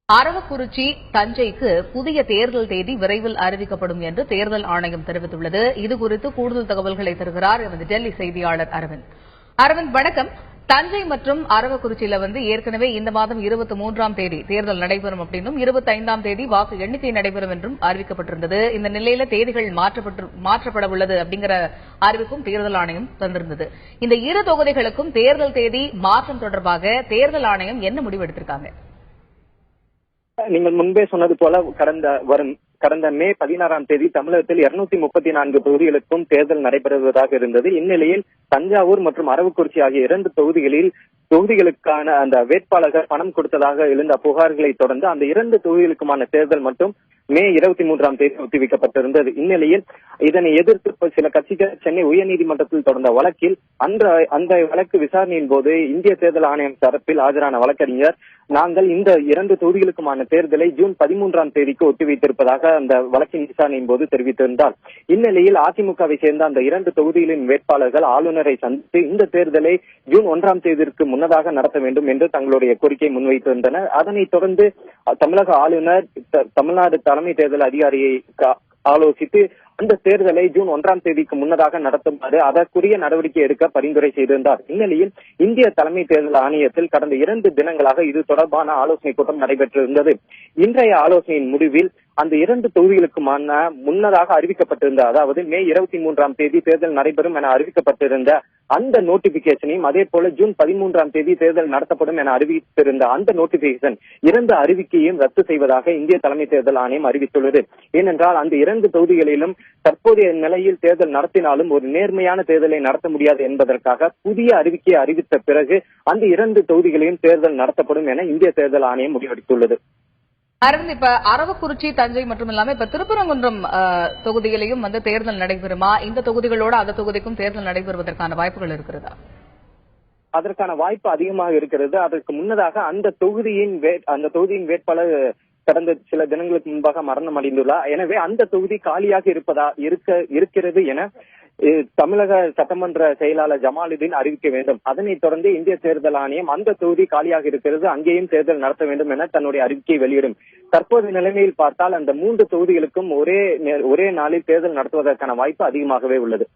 அரவக்குறிச்சி தஞ்சைக்கு புதிய தேர்தல் தேதி விரைவில் அறிவிக்கப்படும் என்று தேர்தல் ஆணையம் தெரிவித்துள்ளது. இதுகுறித்து கூடுதல் தகவல்களை தருகிறார் எமது டெல்லி செய்தியாளர் அரவிந்த். அரவிந்த், வணக்கம். தஞ்சை மற்றும் அரவக்குறிச்சியில ஏற்கனவே இந்த மாதம் 23ஆம் தேதி தேர்தல் நடைபெறும் அப்படின்னும் 25ஆம் தேதி வாக்கு எண்ணிக்கை நடைபெறும் என்றும் அறிவிக்கப்பட்டிருந்தது. இந்த நிலையில தேதிகள் மாற்றப்பட உள்ளது அப்படிங்கிற அறிவிப்பும் தேர்தல் ஆணையம் தந்திருந்தது. இந்த இரு தொகுதிகளுக்கும் தேர்தல் தேதி மாற்றம் தொடர்பாக தேர்தல் ஆணையம் என்ன முடிவு எடுத்திருக்காங்க? நீங்கள் முன்பே சொன்னது போல கடந்த மே 16ஆம் தேதி தமிழகத்தில் 234 தொகுதிகளுக்கும் தேர்தல் நடைபெறுவதாக இருந்தது. இந்நிலையில் தஞ்சாவூர் மற்றும் அரவக்குறிச்சி ஆகிய 2 தொகுதிகளுக்கான அந்த வேட்பாளர்கள் பணம் கொடுத்ததாக எழுந்த புகார்களை தொடர்ந்து அந்த 2 தொகுதிகளுக்குமான தேர்தல் மட்டும் மே 23ஆம் தேதி ஒத்திவைக்கப்பட்டிருந்தது. இந்நிலையில் இதனை எதிர்த்து சில கட்சிகள் சென்னை உயர்நீதிமன்றத்தில் தொடர்ந்த வழக்கில் அந்த வழக்கு விசாரணையின் போது இந்திய தேர்தல் ஆணையம் தரப்பில் ஆஜரான வழக்கறிஞர் நாங்கள் இந்த 2 தொகுதிகளுக்குமான தேர்தலை ஜூன் 13ஆம் தேதிக்கு ஒத்திவைத்திருப்பதாக அந்த வழக்கின் விசாரணையின் போது தெரிவித்திருந்தார். இந்நிலையில் அதிமுகவை சேர்ந்த அந்த 2 தொகுதிகளின் வேட்பாளர்கள் ஆளுநரை சந்தித்து இந்த தேர்தலை ஜூன் 1ஆம் தேதிக்கு முன்னதாக நடத்த வேண்டும் என்று தங்களுடைய கோரிக்கையை முன்வைத்திருந்தனர். அதனைத் தொடர்ந்து தமிழக ஆளுநர் தமிழ்நாடு தலைமை தேர்தல் அதிகாரியை ஆலோசித்து அந்த தேர்தலை ஜூன் 1ஆம் தேதிக்கு முன்னதாக நடத்துமாறு அதற்குரிய நடவடிக்கை எடுக்க பரிந்துரை செய்திருந்தார். இந்நிலையில் இந்திய தலைமை தேர்தல் ஆணையத்தில் கடந்த 2 தினங்களாக இது தொடர்பான ஆலோசனை கூட்டம் நடைபெற்றிருந்தது. இன்றைய ஆலோசனையின் முடிவில் அந்த 2 தொகுதிகளுக்குமான முன்னதாக அறிவிக்கப்பட்டிருந்த, அதாவது மே 23ஆம் தேதி தேர்தல் நடைபெறும் என அறிவிக்கப்பட்டிருந்த அந்த நோட்டிபிகேஷனையும், அதே போல ஜூன் 13ஆம் தேதி தேர்தல் நடத்தப்படும் என அறிவித்திருந்த அந்த நோட்டிபிகேஷன் 2 அறிவிக்கையும் ரத்து செய்வதாக இந்திய தலைமை தேர்தல் ஆணையம் அறிவித்துள்ளது. ஏனென்றால் அந்த 2 தொகுதிகளிலும் தற்போதைய நிலையில் தேர்தல் நடத்தினாலும் ஒரு நேர்மையான தேர்தலை நடத்த முடியாது என்பதற்காக புதிய அறிவிக்கையை அறிவித்த பிறகு அந்த 2 தொகுதிகளையும் தேர்தல் நடத்தப்படும் என இந்திய தேர்தல் ஆணையம் முடிவெடுத்துள்ளது. அரவிந்த், இப்ப அரவக்குறிச்சி, தஞ்சை மற்றும் இல்லாம இப்ப திருப்பரங்குன்றம் தொகுதியிலையும் தேர்தல் நடைபெறுமா? இந்த தொகுதிகளோட அந்த தொகுதிக்கும் தேர்தல் நடைபெறுவதற்கான வாய்ப்புகள் இருக்கிறதா? அதற்கான வாய்ப்பு அதிகமாக இருக்கிறது. அதற்கு முன்னதாக அந்த தொகுதியின் வேட்பாளர் கடந்த சில தினங்களுக்கு முன்பாக மரணம் அடைந்துள்ளார். எனவே அந்த தொகுதி காலியாக இருக்கிறது என தமிழக சட்டமன்ற செயலாளர் ஜமாலுதீன் அறிவிக்க வேண்டும். அதனைத் தொடர்ந்து இந்திய தேர்தல் ஆணையம் அந்த தொகுதி காலியாக இருக்கிறது, அங்கேயும் தேர்தல் நடத்த வேண்டும் என தன்னுடைய அறிவிக்கையை வெளியிடும். தற்போது நிலைமையில் பார்த்தால் அந்த 3 தொகுதிகளுக்கும் ஒரே நாளில் தேர்தல் நடத்துவதற்கான வாய்ப்பு அதிகமாகவே உள்ளது.